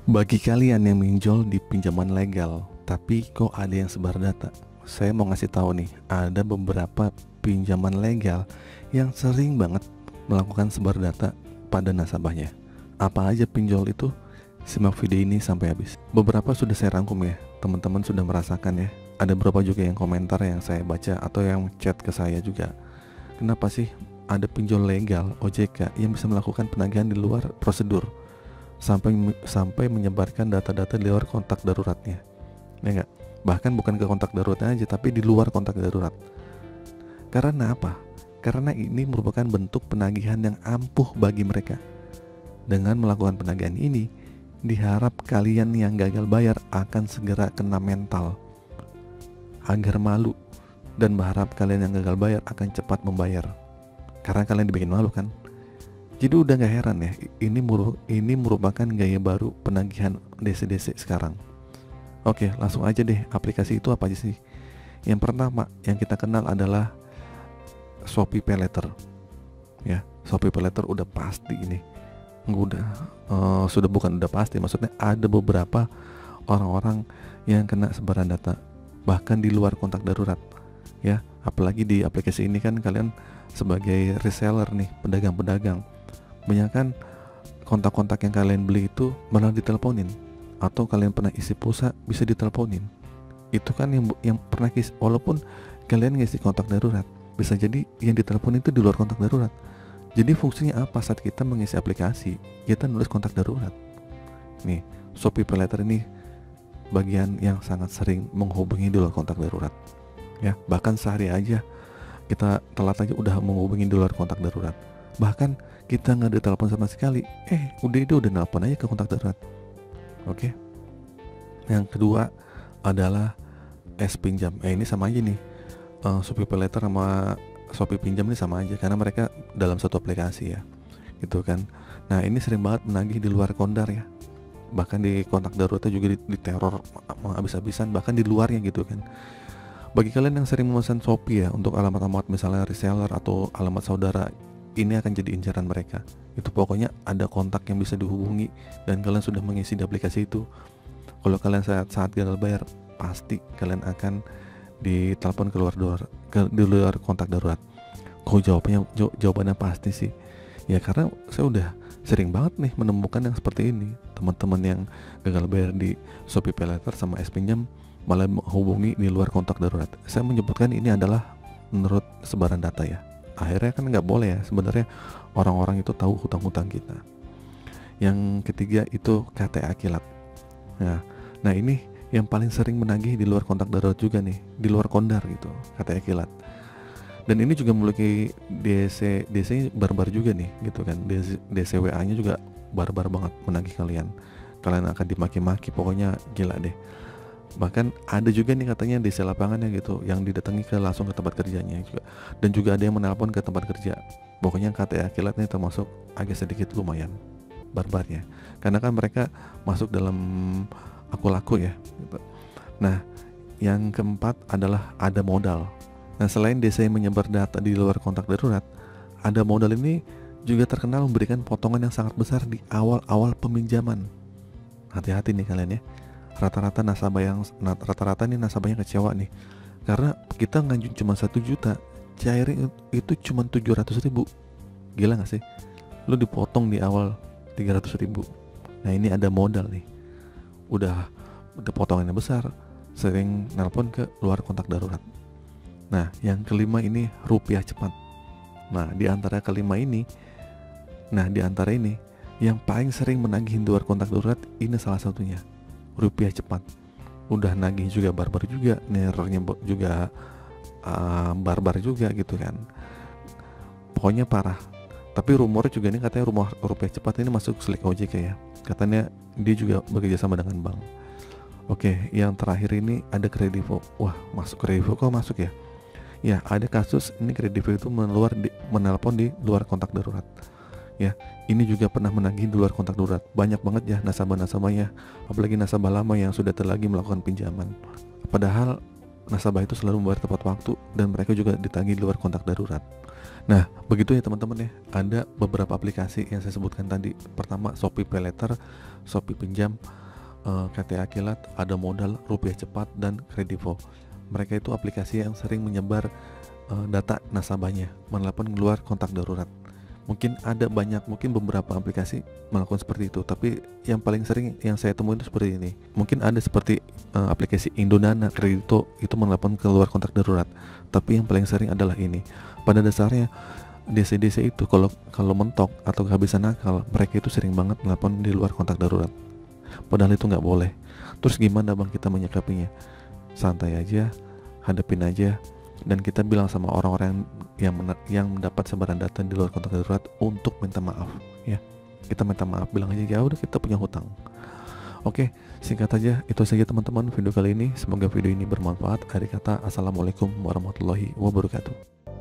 Bagi kalian yang minjol di pinjaman legal, tapi kok ada yang sebar data, saya mau ngasih tahu nih, ada beberapa pinjaman legal yang sering banget melakukan sebar data pada nasabahnya. Apa aja pinjol itu? Simak video ini sampai habis. Beberapa sudah saya rangkum ya, teman-teman sudah merasakan ya. Ada beberapa juga yang komentar yang saya baca atau yang chat ke saya juga. Kenapa sih ada pinjol legal OJK yang bisa melakukan penagihan di luar prosedur? Sampai menyebarkan data-data di luar kontak daruratnya, ya enggak? Bahkan bukan ke kontak daruratnya aja, tapi di luar kontak darurat. Karena apa? Karena ini merupakan bentuk penagihan yang ampuh bagi mereka. Dengan melakukan penagihan ini, diharap kalian yang gagal bayar akan segera kena mental agar malu, dan berharap kalian yang gagal bayar akan cepat membayar karena kalian dibikin malu kan. Jadi udah gak heran ya, ini merupakan gaya baru penagihan DC-DC sekarang. Oke, langsung aja deh, aplikasi itu apa aja sih? Yang pertama yang kita kenal adalah Shopee PayLater. Ya, Shopee PayLater udah pasti ini. Bukan udah pasti, maksudnya ada beberapa orang-orang yang kena sebaran data, bahkan di luar kontak darurat. Ya, apalagi di aplikasi ini kan kalian sebagai reseller nih, pedagang-pedagang, banyak kan kontak-kontak yang kalian beli itu malah diteleponin, atau kalian pernah isi pulsa bisa diteleponin. Itu kan yang pernah walaupun kalian ngisi kontak darurat, bisa jadi yang ditelepon itu di luar kontak darurat. Jadi fungsinya apa saat kita mengisi aplikasi? Kita nulis kontak darurat. Nih, Shopee PayLater ini bagian yang sangat sering menghubungi di luar kontak darurat. Ya, bahkan sehari aja kita telat aja udah menghubungi di luar kontak darurat. Bahkan kita nggak ditelepon sama sekali, udah nelpon aja ke kontak darurat. Oke. Yang kedua adalah S-Pinjam. Ini sama aja nih, Shopee PayLater sama Shopee Pinjam ini sama aja karena mereka dalam satu aplikasi ya, gitu kan. Nah ini sering banget menagih di luar kondar ya, bahkan di kontak daruratnya juga diteror habis-habisan, bahkan di luarnya gitu kan. Bagi kalian yang sering memesan Shopee ya untuk alamat-alamat misalnya reseller atau alamat saudara, ini akan jadi incaran mereka. Itu pokoknya ada kontak yang bisa dihubungi dan kalian sudah mengisi di aplikasi itu. Kalau kalian saat gagal bayar, pasti kalian akan ditelepon di luar kontak darurat. Kok jawabannya pasti sih? Ya karena saya udah sering banget nih menemukan yang seperti ini. Teman-teman yang gagal bayar di Shopee PayLater sama S-Pinjam malah menghubungi di luar kontak darurat. Saya menyebutkan ini adalah menurut sebaran data ya. Akhirnya kan nggak boleh ya sebenarnya orang-orang itu tahu hutang-hutang kita. Yang ketiga itu KTA kilat. Nah ini yang paling sering menagih di luar kontak darurat juga nih, di luar kondar gitu, KTA kilat. Dan ini juga memiliki DC barbar juga nih gitu kan. DCWA-nya juga barbar banget menagih kalian. Kalian akan dimaki-maki, pokoknya gila deh. Bahkan ada juga nih katanya DC lapangannya gitu yang didatangi langsung ke tempat kerjanya juga, dan juga ada yang menelpon ke tempat kerja. Pokoknya KTA kilat nih termasuk agak sedikit lumayan barbarnya, karena kan mereka masuk dalam aku laku ya gitu. Nah yang keempat adalah ada modal. Nah selain DC yang menyebar data di luar kontak darurat, ada modal ini juga terkenal memberikan potongan yang sangat besar di awal-awal peminjaman. Hati-hati nih kalian ya. Rata-rata nih nasabahnya kecewa nih, karena kita ngajuin cuma 1 juta, cairin itu cuma 700.000. Gila gak sih? Lu dipotong di awal 300.000. Nah ini ada modal nih, udah potongannya besar, sering nelpon ke luar kontak darurat. Nah yang kelima ini rupiah cepat. Nah di antara ini yang paling sering menagih di luar kontak darurat ini salah satunya, rupiah cepat. Udah nagih juga barbar juga, nerornya juga barbar juga gitu kan. Pokoknya parah. Tapi rumornya juga ini katanya rumor rupiah cepat ini masuk slick OJK ya. Katanya dia juga bekerja sama dengan bank. Oke, yang terakhir ini ada Kredivo. Wah, masuk Kredivo kok masuk ya? Ya, ada kasus ini Kredivo itu menelpon di luar kontak darurat. Ya, ini juga pernah menagih di luar kontak darurat. Banyak banget ya nasabah-nasabahnya, apalagi nasabah lama yang sudah terlagi melakukan pinjaman. Padahal nasabah itu selalu membayar tepat waktu dan mereka juga ditagih di luar kontak darurat. Nah, begitu ya teman-teman ya. Ada beberapa aplikasi yang saya sebutkan tadi. Pertama, Shopee Paylater, Shopee Pinjam, KTA Kilat, Ada Modal, Rupiah Cepat, dan Kredivo. Mereka itu aplikasi yang sering menyebar data nasabahnya menelepon keluar kontak darurat. Mungkin beberapa aplikasi melakukan seperti itu, tapi yang paling sering yang saya temuin itu seperti ini. Mungkin ada seperti aplikasi Indonana, Kredito itu menelepon keluar kontak darurat, tapi yang paling sering adalah ini. Pada dasarnya DC-DC itu kalau mentok atau kehabisan akal, mereka itu sering banget menelepon di luar kontak darurat, padahal itu nggak boleh. Terus gimana bang kita menyikapinya? Santai aja, hadapin aja, dan kita bilang sama orang-orang yang mendapat sebaran data di luar kontak darurat untuk minta maaf ya. Kita minta maaf, bilang aja ya udah kita punya hutang. Oke, singkat aja itu saja teman-teman video kali ini. Semoga video ini bermanfaat. Akhir kata, assalamualaikum warahmatullahi wabarakatuh.